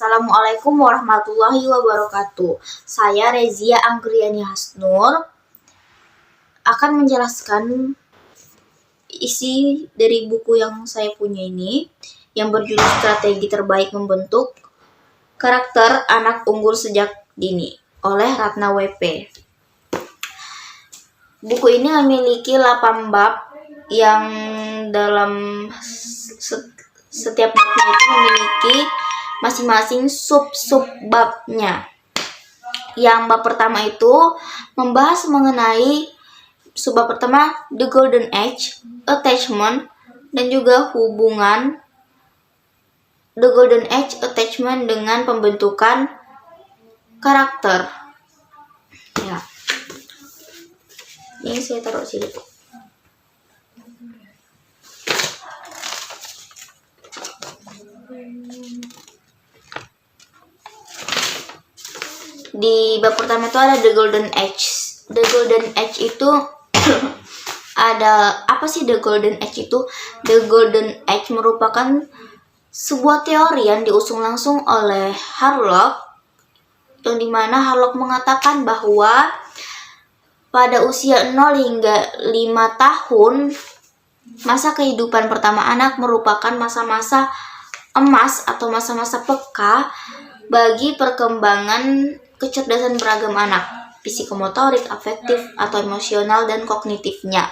Assalamualaikum warahmatullahi wabarakatuh. Saya Rezia Anggriani Hasnur akan menjelaskan isi dari buku yang saya punya ini, yang berjudul Strategi Terbaik Membentuk Karakter Anak Unggul Sejak Dini oleh Ratna WP. Buku ini memiliki 8 bab yang dalam setiap babnya itu memiliki masing-masing sub-sub babnya. Yang bab pertama itu membahas mengenai subbab pertama The Golden Age, Attachment, dan juga hubungan The Golden Age Attachment dengan pembentukan karakter. Ya. Ini saya taruh sini. Di bab pertama itu ada The Golden Age. The Golden Age itu ada apa sih The Golden Age itu? The Golden Age merupakan sebuah teori yang diusung langsung oleh Harlock, yang dimana Harlock mengatakan bahwa pada usia 0 hingga 5 tahun, masa kehidupan pertama anak merupakan masa-masa emas atau masa-masa peka bagi perkembangan kecerdasan beragam anak, psikomotorik, afektif, atau emosional, dan kognitifnya.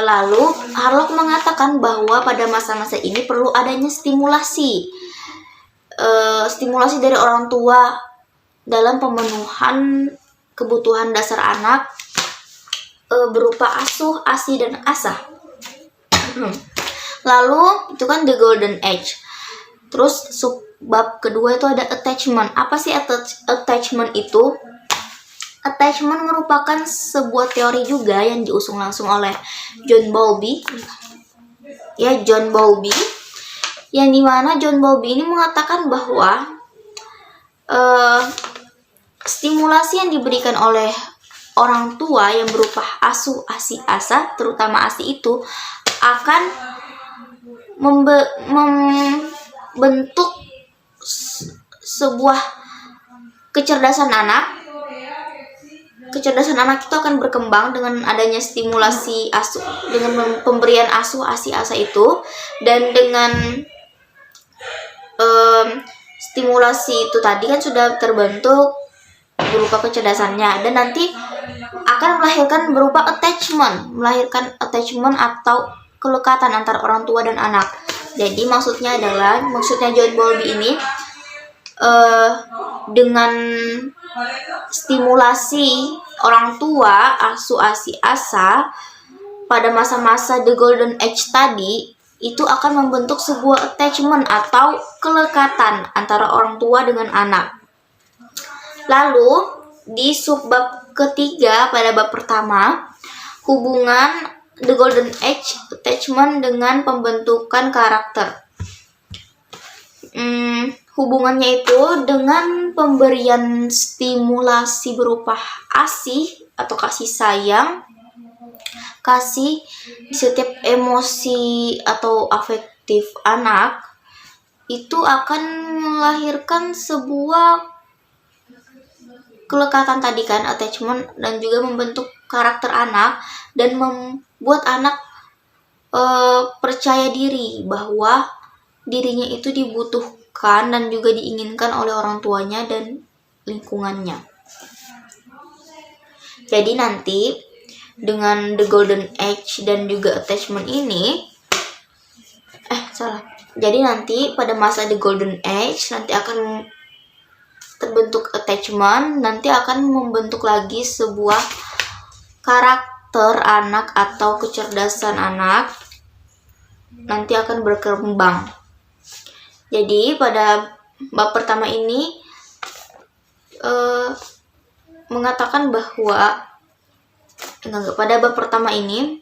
Lalu Harlock mengatakan bahwa pada masa-masa ini perlu adanya stimulasi dari orang tua dalam pemenuhan kebutuhan dasar anak berupa asuh, asi, dan asah. Lalu itu kan The Golden Age. Terus subbab kedua itu ada attachment. Apa sih attachment itu? Attachment merupakan sebuah teori juga yang diusung langsung oleh John Bowlby. Ya, John Bowlby. Yang dimana John Bowlby ini mengatakan bahwa stimulasi yang diberikan oleh orang tua yang berupa asuh, asi, asah, terutama asi itu akan membentuk sebuah kecerdasan anak. Kecerdasan anak itu akan berkembang dengan adanya stimulasi asuh, dengan pemberian asuh, asi, asah itu, dan dengan stimulasi itu tadi kan sudah terbentuk berupa kecerdasannya, dan nanti akan melahirkan attachment atau kelekatan antara orang tua dan anak. Jadi maksudnya John Bowlby ini dengan stimulasi orang tua, asuh, asi, asah pada masa-masa The Golden Age tadi, itu akan membentuk sebuah attachment atau kelekatan antara orang tua dengan anak. Lalu di subbab ketiga pada bab pertama, hubungan The Golden Age Attachment dengan pembentukan karakter. Hubungannya itu dengan pemberian stimulasi berupa asih atau kasih sayang, kasih di setiap emosi atau afektif anak, itu akan melahirkan sebuah kelekatan tadi kan, attachment, dan juga membentuk karakter anak dan membuat anak percaya diri bahwa dirinya itu dibutuhkan dan juga diinginkan oleh orang tuanya dan lingkungannya. Jadi nanti dengan The Golden Age dan juga attachment ini jadi nanti pada masa The Golden Age nanti akan terbentuk attachment, nanti akan membentuk lagi sebuah karakter anak atau kecerdasan anak, nanti akan berkembang. Jadi pada bab pertama ini mengatakan bahwa pada bab pertama ini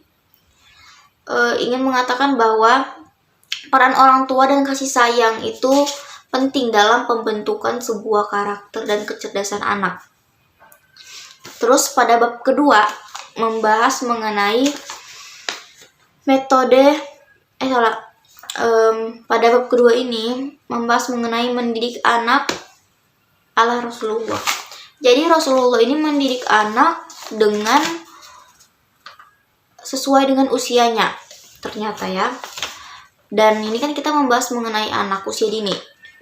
ingin mengatakan bahwa peran orang tua dan kasih sayang itu penting dalam pembentukan sebuah karakter dan kecerdasan anak. Terus pada bab kedua membahas mengenai pada bab kedua ini membahas mengenai mendidik anak ala Rasulullah. Jadi Rasulullah ini mendidik anak dengan sesuai dengan usianya ternyata ya. Dan ini kan kita membahas mengenai anak usia dini.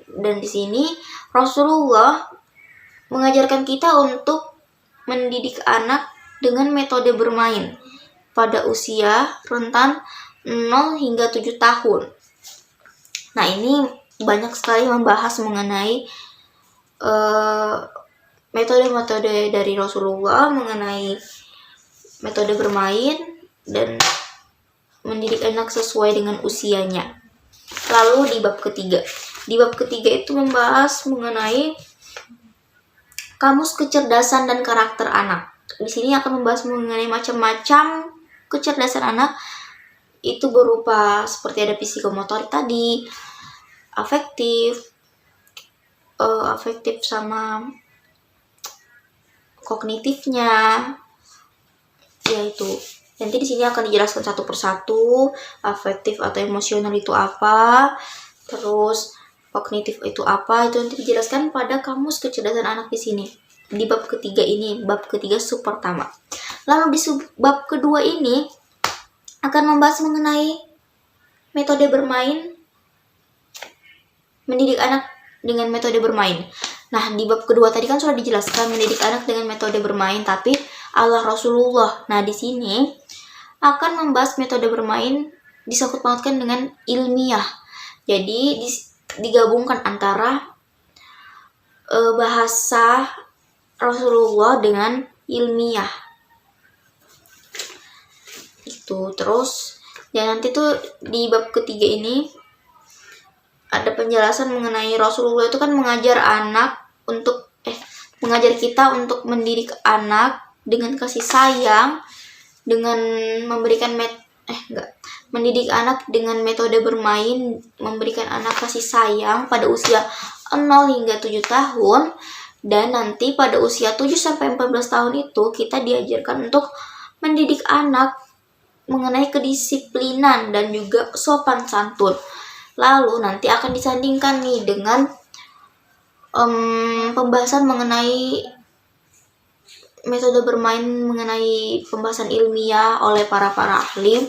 Dan di sini Rasulullah mengajarkan kita untuk mendidik anak dengan metode bermain pada usia rentan 0 hingga 7 tahun. Nah, ini banyak sekali membahas mengenai metode-metode dari Rasulullah mengenai metode bermain dan mendidik anak sesuai dengan usianya. Lalu di bab ketiga itu membahas mengenai kamus kecerdasan dan karakter anak. Di sini akan membahas mengenai macam-macam kecerdasan anak. Itu berupa seperti ada psikomotorik tadi, afektif sama kognitifnya, yaitu nanti di sini akan dijelaskan satu persatu. Afektif atau emosional itu apa, terus kognitif itu apa, itu nanti dijelaskan pada kamus kecerdasan anak di sini. Di bab ketiga ini, bab ketiga sub pertama. Lalu di bab kedua ini akan membahas mengenai metode bermain, mendidik anak dengan metode bermain. Nah, di bab kedua tadi kan sudah dijelaskan mendidik anak dengan metode bermain, tapi ala Rasulullah. Nah, di sini akan membahas metode bermain disangkut pautkan dengan ilmiah. Jadi digabungkan antara bahasa Rasulullah dengan ilmiah. Itu terus dan nanti tuh di bab ketiga ini ada penjelasan mengenai Rasulullah itu kan mengajar kita untuk mendidik anak dengan kasih sayang, dengan memberikan mendidik anak dengan metode bermain, memberikan anak kasih sayang pada usia 0 hingga 7 tahun, dan nanti pada usia 7 sampai 14 tahun itu kita diajarkan untuk mendidik anak mengenai kedisiplinan dan juga sopan santun. Lalu nanti akan disandingkan nih dengan pembahasan mengenai metode bermain, mengenai pembahasan ilmiah oleh para ahli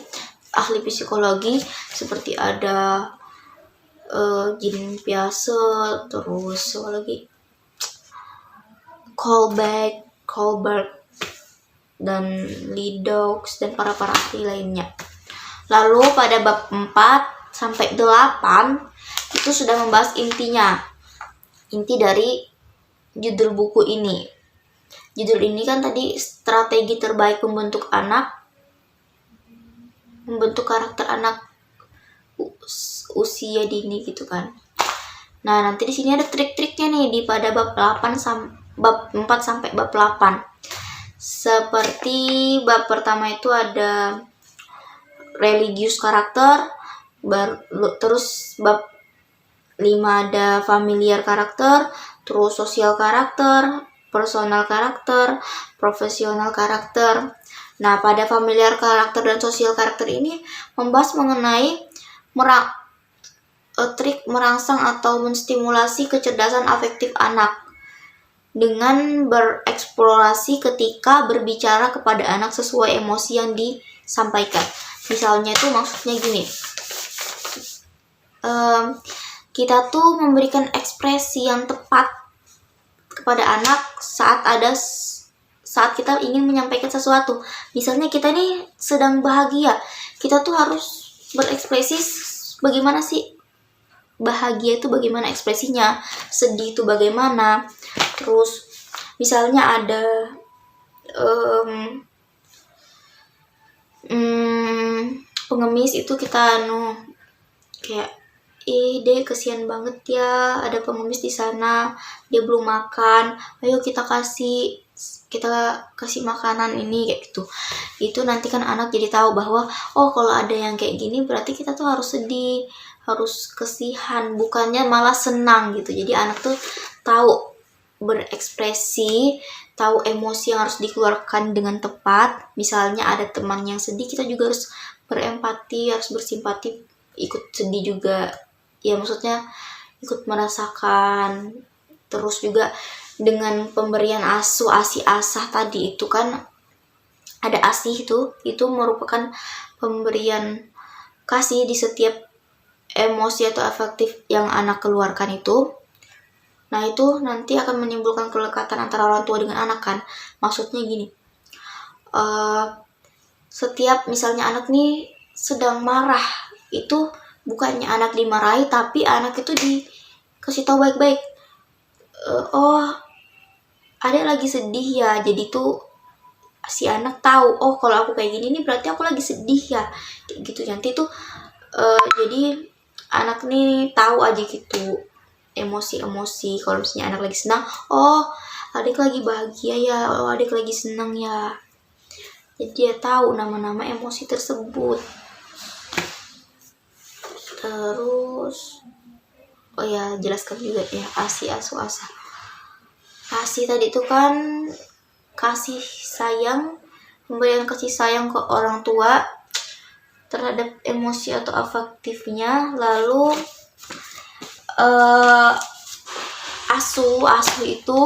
psikologi, seperti ada Jean Piaget, terus apa lagi, Kohlberg dan Ledoux dan para ahli lainnya. Lalu pada bab 4 sampai 8 itu sudah membahas inti dari judul buku ini. Judul ini kan tadi strategi terbaik membentuk karakter anak usia dini gitu kan. Nah, nanti di sini ada trik-triknya nih di pada bab 4 sampai bab 8. Seperti bab pertama itu ada religius karakter, terus bab 5 ada familiar karakter, terus sosial karakter, personal karakter, profesional karakter. Nah, pada familiar karakter dan sosial karakter ini membahas mengenai trik merangsang atau menstimulasi kecerdasan afektif anak dengan bereksplorasi ketika berbicara kepada anak sesuai emosi yang disampaikan. Misalnya itu maksudnya gini, kita tuh memberikan ekspresi yang tepat kepada anak saat kita ingin menyampaikan sesuatu. Misalnya kita nih sedang bahagia, kita tuh harus berekspresi bagaimana sih bahagia itu, bagaimana ekspresinya, sedih itu bagaimana. Terus misalnya ada pengemis itu kita kayak deh kesian banget ya, ada pengemis di sana, dia belum makan, ayo kita kasih makanan ini, kayak gitu. Itu nanti kan anak jadi tahu bahwa kalau ada yang kayak gini berarti kita tuh harus sedih, harus kesihan, bukannya malah senang gitu. Jadi anak tuh tahu berekspresi, tahu emosi yang harus dikeluarkan dengan tepat. Misalnya ada teman yang sedih, kita juga harus berempati, harus bersimpati ikut sedih juga ya, maksudnya ikut merasakan. Terus juga dengan pemberian asi asah tadi itu kan, ada asih itu merupakan pemberian kasih di setiap emosi atau afektif yang anak keluarkan itu. Nah itu nanti akan menimbulkan kelekatan antara orang tua dengan anak kan. Maksudnya gini, setiap misalnya anak nih sedang marah, itu bukannya anak dimarahi, tapi anak itu dikasih tahu baik-baik, oh adek lagi sedih ya, jadi tuh si anak tahu, oh kalau aku kayak gini nih berarti aku lagi sedih ya, kayak gitu. Nanti tuh jadi anak nih tahu aja gitu emosi-emosi. Kalau misalnya anak lagi senang, oh adik lagi bahagia ya, oh adik lagi senang ya, jadi dia tahu nama-nama emosi tersebut. Terus oh ya, jelaskan juga ya asi asu asa. Kasih tadi itu kan kasih sayang, pemberian kasih sayang ke orang tua terhadap emosi atau afektifnya. Lalu asu itu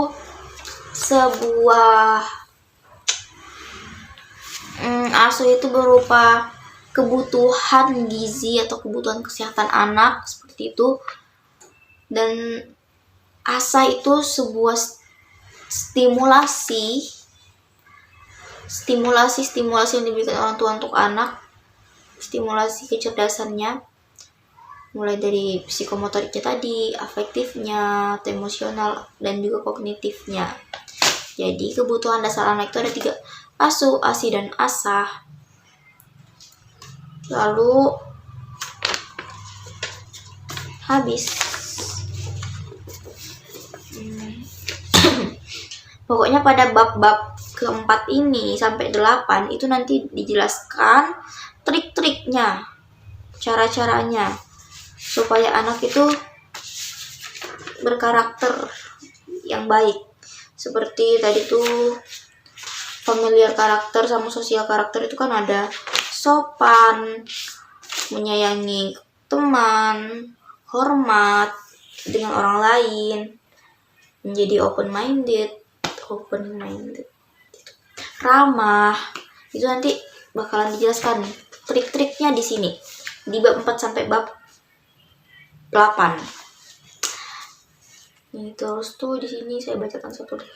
sebuah asu itu berupa kebutuhan gizi atau kebutuhan kesehatan anak seperti itu. Dan asa itu sebuah stimulasi yang diberikan orang tua untuk anak, stimulasi kecerdasannya, mulai dari psikomotoriknya tadi, afektifnya, atau emosional, dan juga kognitifnya. Jadi kebutuhan dasar anak itu ada 3, asu, asi, dan asah. Lalu habis. Pokoknya pada bab-bab keempat ini sampai 8 itu nanti dijelaskan trik-triknya, cara-caranya supaya anak itu berkarakter yang baik. Seperti tadi tuh familiar karakter sama sosial karakter itu kan ada sopan, menyayangi teman, hormat dengan orang lain, menjadi open minded, ramah. Itu nanti bakalan dijelaskan trik-triknya di sini di bab 4 sampai bab 8. Nih terus tuh di sini saya bacakan satu deh.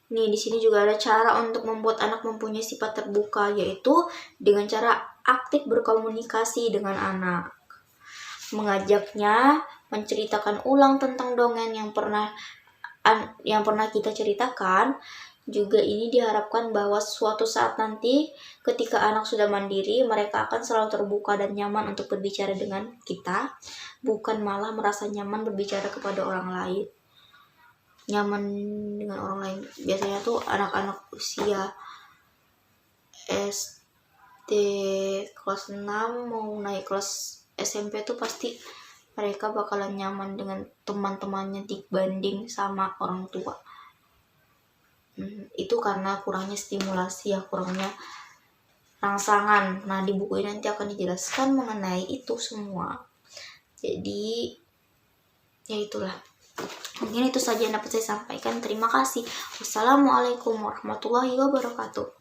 Nih di sini juga ada cara untuk membuat anak mempunyai sifat terbuka, yaitu dengan cara aktif berkomunikasi dengan anak. Mengajaknya menceritakan ulang tentang dongeng yang pernah kita ceritakan. Juga ini diharapkan bahwa suatu saat nanti ketika anak sudah mandiri, mereka akan selalu terbuka dan nyaman untuk berbicara dengan kita, bukan malah merasa nyaman berbicara kepada orang lain. Nyaman dengan orang lain biasanya tuh anak-anak usia SD kelas 6 mau naik kelas SMP tuh pasti mereka bakalan nyaman dengan teman-temannya dibanding sama orang tua. Itu karena kurangnya stimulasi ya, kurangnya rangsangan. Nah di buku ini nanti akan dijelaskan mengenai itu semua. Jadi ya itulah, mungkin itu saja yang dapat saya sampaikan. Terima kasih. Wassalamualaikum warahmatullahi wabarakatuh.